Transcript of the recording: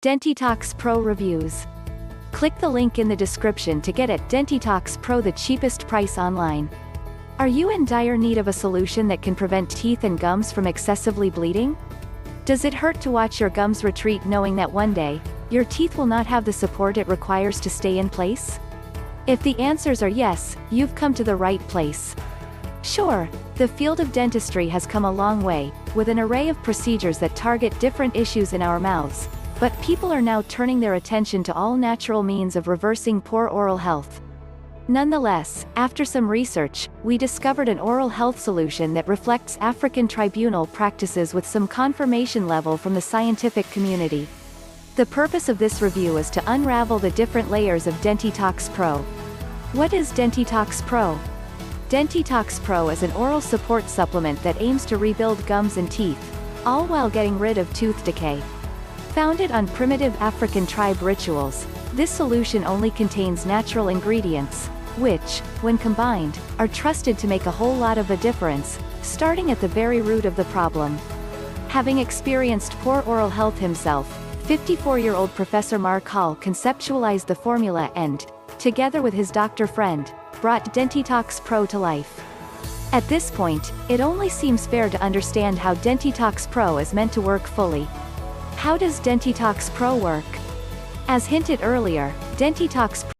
Dentitox Pro reviews. Click the link in the description to get at Dentitox Pro the cheapest price online. Are you in dire need of a solution that can prevent teeth and gums from excessively bleeding? Does it hurt to watch your gums retreat knowing that one day, your teeth will not have the support it requires to stay in place? If the answers are yes, you've come to the right place. Sure, the field of dentistry has come a long way, with an array of procedures that target different issues in our mouths, but people are now turning their attention to all natural means of reversing poor oral health. Nonetheless, after some research, we discovered an oral health solution that reflects African tribunal practices with some confirmation level from the scientific community. The purpose of this review is to unravel the different layers of Dentitox Pro. What is Dentitox Pro? Dentitox Pro is an oral support supplement that aims to rebuild gums and teeth, all while getting rid of tooth decay. Founded on primitive African tribe rituals, this solution only contains natural ingredients, which, when combined, are trusted to make a whole lot of a difference, starting at the very root of the problem. Having experienced poor oral health himself, 54-year-old Professor Mark Hall conceptualized the formula and, together with his doctor friend, brought Dentitox Pro to life. At this point, it only seems fair to understand how Dentitox Pro is meant to work fully. How does Dentitox Pro work? As hinted earlier, Dentitox